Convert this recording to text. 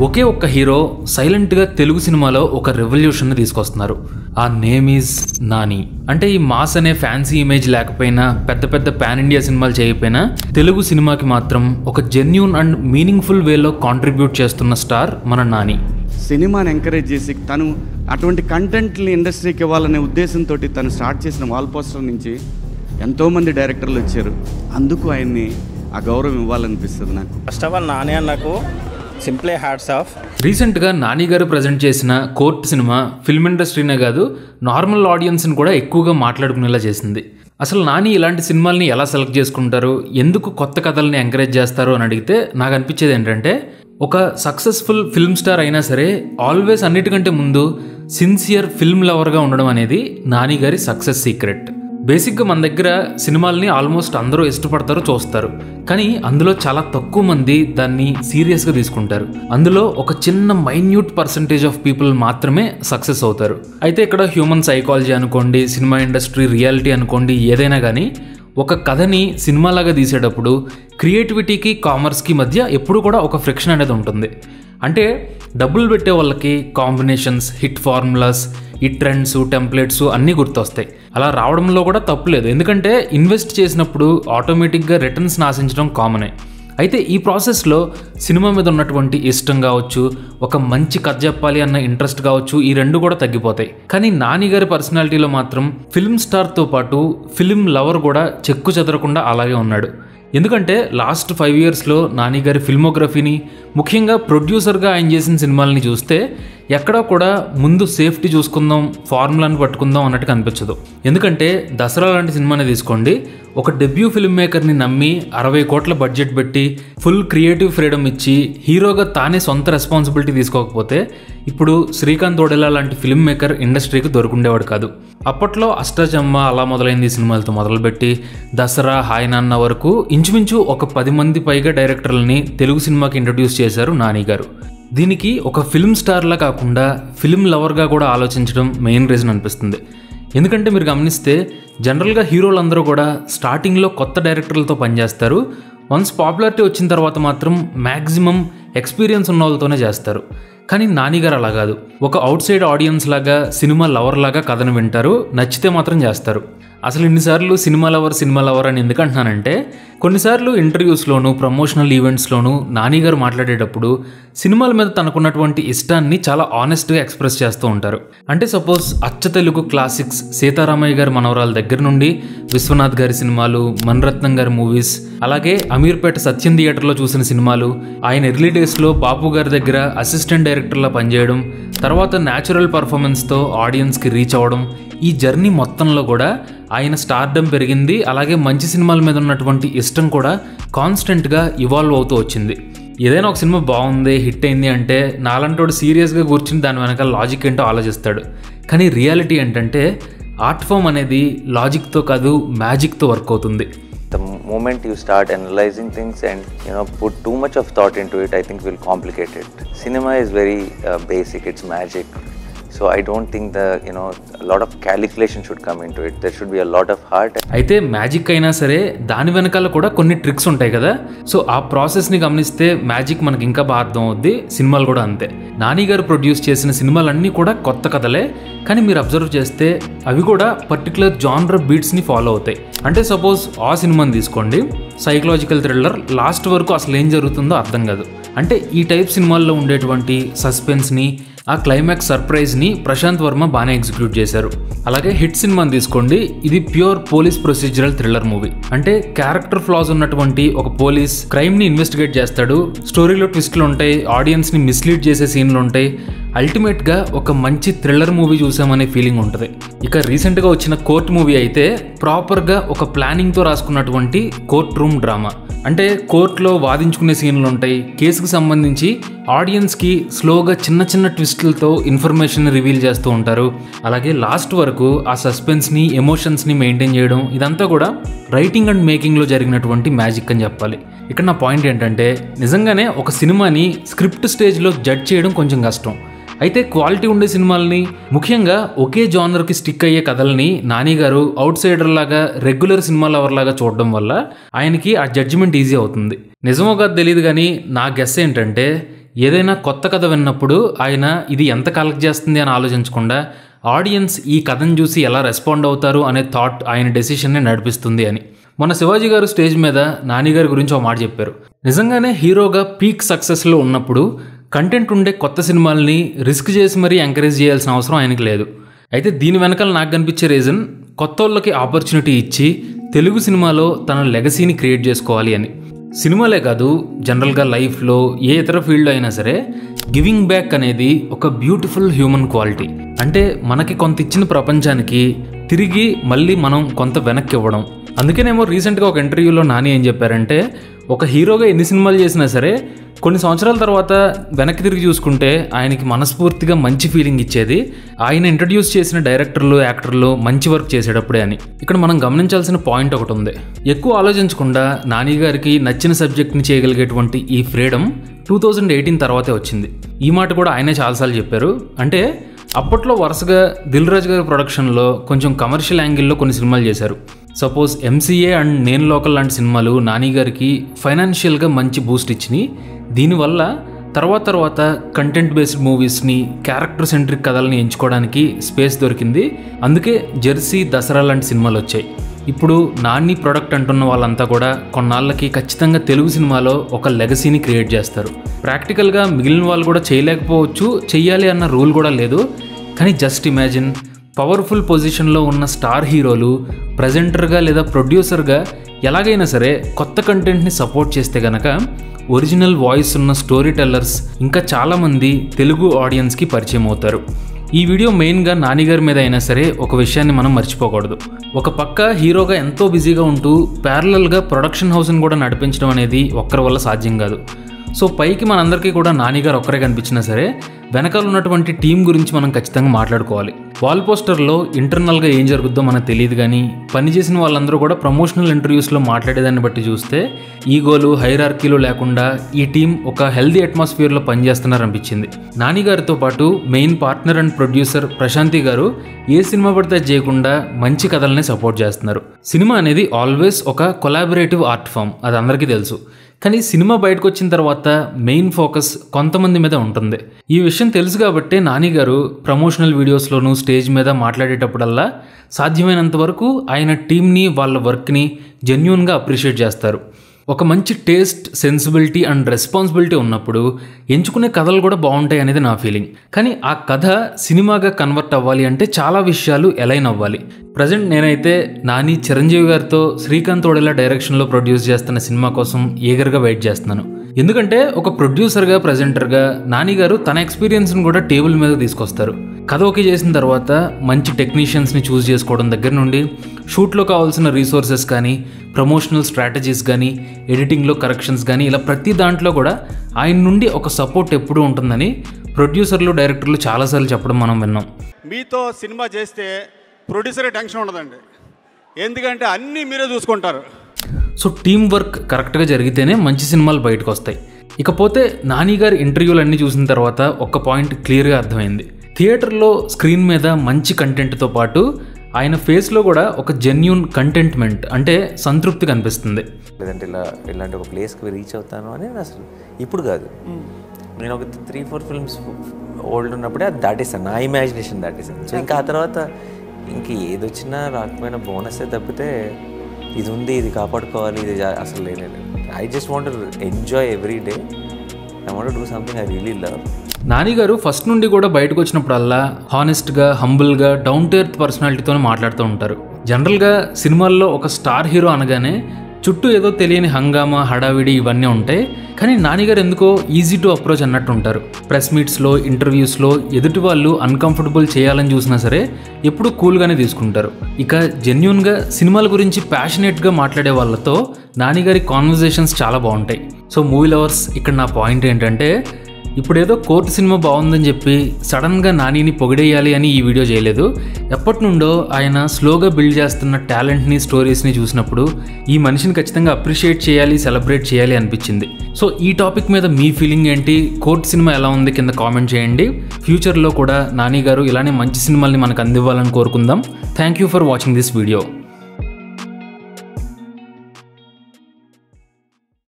ఒకే ఒక్క హీరో సైలెంట్గా తెలుగు సినిమాలో ఒక రెవల్యూషన్ని తీసుకొస్తున్నారు. ఆ నేమ్ ఈజ్ నాని. అంటే ఈ మాస్ అనే ఫ్యాన్సీ ఇమేజ్ లేకపోయినా, పెద్ద పెద్ద పాన్ ఇండియా సినిమాలు చేయకపోయినా, తెలుగు సినిమాకి మాత్రం ఒక జెన్యూన్ అండ్ మీనింగ్ఫుల్ వేలో కాంట్రిబ్యూట్ చేస్తున్న స్టార్ మన నాని. సినిమాని ఎంకరేజ్ చేసి తను అటువంటి కంటెంట్ని ఇండస్ట్రీకి ఇవ్వాలనే ఉద్దేశంతో తను స్టార్ట్ చేసిన వాల్ పోస్టర్ నుంచి ఎంతోమంది డైరెక్టర్లు వచ్చారు. అందుకు ఆయన్ని ఆ గౌరవం ఇవ్వాలనిపిస్తుంది నాకు. ఫస్ట్ ఆఫ్ ఆల్ నాని అన్నకు సింప్లీ హ్యాట్స్ ఆఫ్. రీసెంట్గా నాని గారు ప్రజెంట్ చేసిన కోర్ట్ సినిమా ఫిల్మ్ ఇండస్ట్రీనే కాదు, నార్మల్ ఆడియన్స్ని కూడా ఎక్కువగా మాట్లాడుకునేలా చేసింది. అసలు నాని ఇలాంటి సినిమాల్ని ఎలా సెలెక్ట్ చేసుకుంటారు, ఎందుకు కొత్త కథల్ని ఎంకరేజ్ చేస్తారు అని అడిగితే నాకు అనిపించేది ఏంటంటే, ఒక సక్సెస్ఫుల్ ఫిల్మ్ స్టార్ అయినా సరే ఆల్వేస్ అన్నిటికంటే ముందు సిన్సియర్ ఫిల్మ్ లవర్గా ఉండడం అనేది నాని గారి సక్సెస్ సీక్రెట్. బేసిక్గా మన దగ్గర సినిమాల్ని ఆల్మోస్ట్ అందరూ ఇష్టపడతారు, చూస్తారు. కానీ అందులో చాలా తక్కువ మంది దాన్ని సీరియస్గా తీసుకుంటారు. అందులో ఒక చిన్న మైన్యూట్ పర్సంటేజ్ ఆఫ్ పీపుల్ మాత్రమే సక్సెస్ అవుతారు. అయితే ఇక్కడ హ్యూమన్ సైకాలజీ అనుకోండి, సినిమా ఇండస్ట్రీ రియాలిటీ అనుకోండి, ఏదైనా కానీ ఒక కథని సినిమాలాగా తీసేటప్పుడు క్రియేటివిటీకి కామర్స్కి మధ్య ఎప్పుడు కూడా ఒక ఫ్రిక్షన్ అనేది ఉంటుంది. అంటే డబ్బులు పెట్టే వాళ్ళకి కాంబినేషన్స్, హిట్ ఫార్ములాస్, ఈ ట్రెండ్స్, టెంప్లెట్స్ అన్నీ గుర్తొస్తాయి. అలా రావడంలో కూడా తప్పులేదు, ఎందుకంటే ఇన్వెస్ట్ చేసినప్పుడు ఆటోమేటిక్గా రిటర్న్స్ ఆశించడం కామనే. అయితే ఈ ప్రాసెస్లో సినిమా మీద ఉన్నటువంటి ఇష్టం కావచ్చు, ఒక మంచి కథ చెప్పాలి అన్న ఇంట్రెస్ట్ కావచ్చు, ఈ రెండు కూడా తగ్గిపోతాయి. కానీ నాని గారి పర్సనాలిటీలో మాత్రం ఫిల్మ్ స్టార్తో పాటు ఫిల్మ్ లవర్ కూడా చెక్కు చెదరకుండా అలాగే ఉన్నాడు. ఎందుకంటే లాస్ట్ 5 yearsలో నాని గారి ఫిల్మోగ్రఫీని, ముఖ్యంగా ప్రొడ్యూసర్గా ఆయన చేసిన సినిమాలని చూస్తే ఎక్కడా కూడా ముందు సేఫ్టీ చూసుకుందాం, ఫార్ములాని పట్టుకుందాం అన్నట్టు కనిపించదు. ఎందుకంటే దసరా లాంటి సినిమాని తీసుకోండి, ఒక డెబ్యూ ఫిల్మ్ మేకర్ని నమ్మి 60 కోట్ల బడ్జెట్ పెట్టి ఫుల్ క్రియేటివ్ ఫ్రీడమ్ ఇచ్చి హీరోగా తానే సొంత రెస్పాన్సిబిలిటీ తీసుకోకపోతే ఇప్పుడు శ్రీకాంత్ ఓడెలా లాంటి ఫిల్మ్ మేకర్ ఇండస్ట్రీకి దొరుకుండేవాడు కాదు. అప్పట్లో అష్టాచమ్మ అలా మొదలైంది సినిమాలతో మొదలుపెట్టి దసరా, హాయ్ నాన్న వరకు ఇంచుమించు ఒక 10 మంది పైగా డైరెక్టర్లని తెలుగు సినిమాకి ఇంట్రడ్యూస్ చేశారు నాని గారు. దీనికి ఒక ఫిల్మ్ స్టార్లా కాకుండా ఫిల్మ్ లవర్గా కూడా ఆలోచించడం మెయిన్ రీజన్ అనిపిస్తుంది. ఎందుకంటే మీరు గమనిస్తే జనరల్గా హీరోలందరూ కూడా స్టార్టింగ్లో కొత్త డైరెక్టర్లతో పనిచేస్తారు. వన్స్ పాపులారిటీ వచ్చిన తర్వాత మాత్రం మ్యాక్సిమం ఎక్స్పీరియన్స్ ఉన్న వాళ్ళతోనే చేస్తారు. కానీ నాని గారు అలా కాదు, ఒక అవుట్ సైడ్ ఆడియన్స్ లాగా, సినిమా లవర్ లాగా కథను వింటారు, నచ్చితే మాత్రం చేస్తారు. అసలు ఇన్నిసార్లు సినిమా లవర్ అని ఎందుకంటున్నానంటే, కొన్నిసార్లు ఇంటర్వ్యూస్లోనూ, ప్రమోషనల్ ఈవెంట్స్లోనూ నాని గారు మాట్లాడేటప్పుడు సినిమాల మీద తనకున్నటువంటి ఇష్టాన్ని చాలా ఆనెస్ట్గా ఎక్స్ప్రెస్ చేస్తూ ఉంటారు. అంటే సపోజ్ అచ్చ తెలుగు క్లాసిక్స్ సీతారామయ్య గారి మనవరాల దగ్గర నుండి విశ్వనాథ్ గారి సినిమాలు, మణిరత్నం గారి మూవీస్, అలాగే అమీర్పేట సత్యం థియేటర్లో చూసిన సినిమాలు, ఆయన ఎర్లీ డేస్లో బాపు గారి దగ్గర అసిస్టెంట్ డైరెక్టర్లా పనిచేయడం, తర్వాత న్యాచురల్ పర్ఫార్మెన్స్తో ఆడియన్స్కి రీచ్ అవ్వడం, ఈ జర్నీ మొత్తంలో కూడా ఆయన స్టార్డమ్ పెరిగింది. అలాగే మంచి సినిమాల మీద ఉన్నటువంటి ఇష్టం కూడా కాన్స్టెంట్గా ఇవాల్వ్ అవుతూ వచ్చింది. ఏదైనా ఒక సినిమా బాగుంది, హిట్ అయింది అంటే నాలంటోడు సీరియస్గా కూర్చుని దాని వెనకాల లాజిక్ ఏంటో ఆలోచిస్తాడు. కానీ రియాలిటీ ఏంటంటే ఆర్ట్ ఫామ్ అనేది లాజిక్తో కాదు, మ్యాజిక్తో వర్క్ అవుతుంది. The moment you start analyzing things and put too much of thought into it, I think will complicate it. Cinema is very basic, it's magic. So I don't think a lot of calculation should come into it. There should be a lot of heart. అయితే magic అయినా సరే దాని వెనకాల కూడా కొన్ని tricks ఉంటాయి కదా. So ఆ ప్రాసెస్ని గమనిస్తే మ్యాజిక్ మనకి ఇంకా బాగా అర్థం అవుద్ది. సినిమాలు కూడా అంతే. నాని గారు ప్రొడ్యూస్ చేసిన సినిమాలన్నీ కూడా కొత్త కథలే, కానీ మీరు అబ్జర్వ్ చేస్తే అవి కూడా పర్టికులర్ జానర్ బీట్స్ని ఫాలో అవుతాయి. అంటే సపోజ్ ఆ సినిమాని తీసుకోండి, సైకలాజికల్ థ్రిల్లర్, లాస్ట్ వరకు అసలు ఏం జరుగుతుందో అర్థం కాదు. అంటే ఈ టైప్ సినిమాల్లో ఉండేటువంటి సస్పెన్స్ని, ఆ క్లైమాక్స్ సర్ప్రైజ్ని ప్రశాంత్ వర్మ బాగానే ఎగ్జిక్యూట్ చేశారు. అలాగే హిట్ సినిమాని తీసుకోండి, ఇది pure police procedural thriller movie. అంటే క్యారెక్టర్ ఫ్లాస్ ఉన్నటువంటి ఒక పోలీస్ క్రైమ్ని ఇన్వెస్టిగేట్ చేస్తాడు, స్టోరీలో ట్విస్ట్లు ఉంటాయి, ఆడియన్స్ని మిస్లీడ్ చేసే సీన్లు ఉంటాయి. అల్టిమేట్గా ఒక మంచి థ్రిల్లర్ మూవీ చూసామనే ఫీలింగ్ ఉంటుంది. ఇక రీసెంట్గా వచ్చిన కోర్ట్ మూవీ అయితే ప్రాపర్గా ఒక ప్లానింగ్తో రాసుకున్నటువంటి కోర్ట్ రూమ్ డ్రామా. అంటే కోర్టులో వాదించుకునే సీన్లు ఉంటాయి, కేసుకు సంబంధించి ఆడియన్స్కి స్లోగా చిన్న చిన్న ట్విస్టులతో ఇన్ఫర్మేషన్ రివీల్ చేస్తూ ఉంటారు. అలాగే లాస్ట్ వరకు ఆ సస్పెన్స్ని, ఎమోషన్స్ని మెయింటైన్ చేయడం, ఇదంతా కూడా రైటింగ్ అండ్ మేకింగ్లో జరిగినటువంటి మ్యాజిక్ అని చెప్పాలి. ఇక్కడ నా పాయింట్ ఏంటంటే, నిజంగానే ఒక సినిమాని స్క్రిప్ట్ స్టేజ్లో జడ్జ్ చేయడం కొంచెం కష్టం. అయితే క్వాలిటీ ఉండే సినిమాలని, ముఖ్యంగా ఒకే జానర్కి స్టిక్ అయ్యే కథల్ని నాని గారు అవుట్ సైడర్ లాగా, రెగ్యులర్ సినిమా లవర్ లాగా చూడడం వల్ల ఆయనకి ఆ జడ్జిమెంట్ ఈజీ అవుతుంది. నిజమో కాదు తెలియదు, కానీ నా గెస్ ఏంటంటే ఏదైనా కొత్త కథ విన్నప్పుడు ఆయన ఇది ఎంత కలెక్ట్ చేస్తుంది అని ఆలోచించకుండా ఆడియన్స్ ఈ కథను చూసి ఎలా రెస్పాండ్ అవుతారు అనే థాట్ ఆయన డెసిషన్ని నడిపిస్తుంది అని. మన శివాజీ గారు స్టేజ్ మీద నాని గారి గురించి ఒక మాట చెప్పారు. నిజంగానే హీరోగా పీక్ సక్సెస్లో ఉన్నప్పుడు కంటెంట్ ఉండే కొత్త సినిమాల్ని రిస్క్ చేసి మరీ ఎంకరేజ్ చేయాల్సిన అవసరం ఆయనకి లేదు. అయితే దీని వెనకాల నాకు కనిపించే రీజన్ కొత్త వాళ్ళకి ఆపర్చునిటీ ఇచ్చి తెలుగు సినిమాలో తన లెగసీని క్రియేట్ చేసుకోవాలి అని. సినిమాలే కాదు, జనరల్గా లైఫ్లో ఏ ఇతర ఫీల్డ్ అయినా సరే గివింగ్ బ్యాక్ అనేది ఒక బ్యూటిఫుల్ హ్యూమన్ క్వాలిటీ. అంటే మనకి కొంత ఇచ్చిన ప్రపంచానికి తిరిగి మళ్ళీ మనం కొంత వెనక్కి ఇవ్వడం. అందుకేనేమో రీసెంట్గా ఒక ఇంటర్వ్యూలో నాని ఏం చెప్పారంటే, ఒక హీరోగా ఎన్ని సినిమాలు చేసినా సరే కొన్ని సంవత్సరాల తర్వాత వెనక్కి తిరిగి చూసుకుంటే ఆయనకి మనస్ఫూర్తిగా మంచి ఫీలింగ్ ఇచ్చేది ఆయన ఇంట్రడ్యూస్ చేసిన డైరెక్టర్లు, యాక్టర్లు మంచి వర్క్ చేసేటప్పుడే అని. ఇక్కడ మనం గమనించాల్సిన పాయింట్ ఒకటి ఉంది. ఎక్కువ ఆలోచించకుండా నాని గారికి నచ్చిన సబ్జెక్ట్ని చేయగలిగేటువంటి ఈ ఫ్రీడమ్ 2018 తర్వాతే వచ్చింది. ఈ మాట కూడా ఆయనే చాలాసార్లు చెప్పారు. అంటే అప్పట్లో వరుసగా దిల్ రాజు గారి ప్రొడక్షన్లో కొంచెం కమర్షియల్ యాంగిల్లో కొన్ని సినిమాలు చేశారు. సపోజ్ ఎంసీఏ అండ్ నేను లోకల్ లాంటి సినిమాలు నాని గారికి ఫైనాన్షియల్గా మంచి బూస్ట్ ఇచ్చినాయి. దీనివల్ల తర్వాత కంటెంట్ బేస్డ్ మూవీస్ని, క్యారెక్టర్ సెంట్రిక్ కథల్ని ఎంచుకోవడానికి స్పేస్ దొరికింది. అందుకే జెర్సీ, దసరా లాంటి సినిమాలు వచ్చాయి. ఇప్పుడు నాని ప్రొడక్ట్ అంటున్న వాళ్ళంతా కూడా కొన్నాళ్ళకి ఖచ్చితంగా తెలుగు సినిమాలో ఒక లెగసీని క్రియేట్ చేస్తారు. ప్రాక్టికల్గా మిగిలిన వాళ్ళు కూడా చేయలేకపోవచ్చు, చెయ్యాలి అన్న రూల్ కూడా లేదు. కానీ జస్ట్ ఇమాజిన్, పవర్ఫుల్ పొజిషన్లో ఉన్న స్టార్ హీరోలు ప్రజెంటర్గా లేదా ప్రొడ్యూసర్గా ఎలాగైనా సరే కొత్త కంటెంట్ని సపోర్ట్ చేస్తే గనక ఒరిజినల్ వాయిస్ ఉన్న స్టోరీ టెల్లర్స్ ఇంకా చాలామంది తెలుగు ఆడియన్స్కి పరిచయం అవుతారు. ఈ వీడియో మెయిన్గా నాని గారి మీద అయినా సరే ఒక విషయాన్ని మనం మర్చిపోకూడదు. ఒక పక్క హీరోగా ఎంతో బిజీగా ఉంటూ ప్యారలల్గా ప్రొడక్షన్ హౌస్ని కూడా నడిపించడం అనేది ఒక్కరి వల్ల సాధ్యం కాదు. సో పైకి మనందరికీ కూడా నాని గారు ఒక్కరే కనిపించినా సరే వెనకాల ఉన్నటువంటి టీం గురించి మనం ఖచ్చితంగా మాట్లాడుకోవాలి. వాల్ పోస్టర్లో ఇంటర్నల్గా ఏం జరుగుద్దో మనకు తెలియదు, కానీ పనిచేసిన వాళ్ళందరూ కూడా ప్రమోషనల్ ఇంటర్వ్యూస్లో మాట్లాడేదాన్ని బట్టి చూస్తే ఈగోలు, హైరార్కీలు లేకుండా ఈ టీం ఒక హెల్దీ అట్మాస్ఫియర్లో పనిచేస్తున్నారనిపించింది. నాని గారితో పాటు main partner and producer Prashanti garu ఏ సినిమా పడితే చేయకుండా మంచి కథలనే సపోర్ట్ చేస్తున్నారు. సినిమా అనేది ఆల్వేస్ ఒక కొలాబరేటివ్ ఆర్ట్ ఫామ్, అది అందరికీ తెలుసు. కానీ సినిమా బయటకు వచ్చిన తర్వాత మెయిన్ ఫోకస్ కొంతమంది మీద ఉంటుంది. ఈ విషయం తెలుసు కాబట్టి నాని గారు ప్రమోషనల్ వీడియోస్లోనూ స్టేజ్ మీద మాట్లాడేటప్పుడల్లా సాధ్యమైనంత వరకు ఆయన టీంని, వాళ్ళ వర్క్ని జెన్యూన్గా అప్రిషియేట్ చేస్తారు. ఒక మంచి టేస్ట్, సెన్సిబిలిటీ అండ్ రెస్పాన్సిబిలిటీ ఉన్నప్పుడు ఎంచుకునే కథలు కూడా బాగుంటాయి అనేది నా ఫీలింగ్. కానీ ఆ కథ సినిమాగా కన్వర్ట్ అవ్వాలి అంటే చాలా విషయాలు ఎలైన్ అవ్వాలి. ప్రజెంట్ నేనైతే నాని చిరంజీవి గారితో శ్రీకాంత్ ఓడెలా డైరెక్షన్లో ప్రొడ్యూస్ చేస్తున్న సినిమా కోసం ఈగర్గా వెయిట్ చేస్తున్నాను. ఎందుకంటే ఒక ప్రొడ్యూసర్గా, ప్రజెంటర్గా నాని గారు తన ఎక్స్పీరియన్స్ని కూడా టేబుల్ మీద తీసుకొస్తారు. కథ ఓకే చేసిన తర్వాత మంచి టెక్నీషియన్స్ని చూస్ చేసుకోవడం దగ్గర నుండి షూట్లో కావాల్సిన రీసోర్సెస్ కానీ, ప్రమోషనల్ స్ట్రాటజీస్ కానీ, ఎడిటింగ్లో కరెక్షన్స్ కానీ, ఇలా ప్రతి దాంట్లో కూడా ఆయన నుండి ఒక సపోర్ట్ ఎప్పుడూ ఉంటుందని ప్రొడ్యూసర్లు, డైరెక్టర్లు చాలాసార్లు చెప్పడం మనం విన్నాం. మీతో సినిమా చేస్తే ప్రొడ్యూసర్ టెన్షన్ ఉండదండి, ఎందుకంటే అన్నీ మీరే చూసుకుంటారు. సో టీం వర్క్ కరెక్ట్గా జరిగితేనే మంచి సినిమాలు బయటకు వస్తాయి. ఇకపోతే నాని గారి ఇంటర్వ్యూలు అన్నీ చూసిన తర్వాత ఒక పాయింట్ క్లియర్గా అర్థమైంది. థియేటర్లో స్క్రీన్ మీద మంచి కంటెంట్తో పాటు ఆయన ఫేస్లో కూడా ఒక జెన్యూన్ కంటెంట్మెంట్, అంటే సంతృప్తి కనిపిస్తుంది. లేదంటే ఇలాంటి ఒక ప్లేస్కి రీచ్ అవుతాను అని అసలు ఇప్పుడు కాదు, నేను ఒక 3-4 ఫిల్మ్స్ ఓల్డ్ ఉన్నప్పుడే దాటేసాను, నా ఇమాజినేషన్ దాటేసాను. సో ఇంకా ఆ తర్వాత ఇంక ఏది వచ్చినా రాకపోయినా బోనసే తప్పితే ఇది ఉంది, ఇది కాపాడుకోవాలి, ఇది అసలు లేదు. I just want to enjoy every day. I want to do something I really love. Nani గారు ఫస్ట్ నుండి కూడా బయటకు వచ్చినప్పుడల్లా హానెస్ట్గా, హంబుల్గా, డౌన్ టు ఎర్త్ పర్సనాలిటీతోనే మాట్లాడుతూ ఉంటారు. జనరల్గా సినిమాల్లో ఒక స్టార్ హీరో అనగానే చుట్టూ ఏదో తెలియని హంగామా, హడావిడి ఇవన్నీ ఉంటాయి. కానీ నాని గారు ఎందుకో ఈజీ టు అప్రోచ్ అన్నట్టు ఉంటారు. ప్రెస్ మీట్స్లో, ఇంటర్వ్యూస్లో ఎదుటి వాళ్ళు అన్కంఫర్టబుల్ చేయాలని చూసినా సరే ఎప్పుడూ కూల్గానే తీసుకుంటారు. ఇక జెన్యూన్గా సినిమాల గురించి ప్యాషనేట్గా మాట్లాడే వాళ్ళతో నాని గారి కాన్వర్జేషన్స్ చాలా బాగుంటాయి. సో మూవీ లవర్స్, ఇక్కడ నా పాయింట్ ఏంటంటే, ఇప్పుడేదో కోర్టు సినిమా బాగుందని చెప్పి సడన్గా నానిని పొగిడేయాలి అని ఈ వీడియో చేయలేదు. ఎప్పటి నుండో ఆయన స్లోగా బిల్డ్ చేస్తున్న టాలెంట్ని, స్టోరీస్ని చూసినప్పుడు ఈ మనిషిని ఖచ్చితంగా అప్రిషియేట్ చేయాలి, సెలబ్రేట్ చేయాలి అనిపించింది. సో ఈ టాపిక్ మీద మీ ఫీలింగ్ ఏంటి? కోర్టు సినిమా ఎలా ఉంది కింద కామెంట్ చేయండి. ఫ్యూచర్లో కూడా నాని గారు ఇలానే మంచి సినిమాల్ని మనకు అందివ్వాలని కోరుకుందాం. Thank you for watching this video.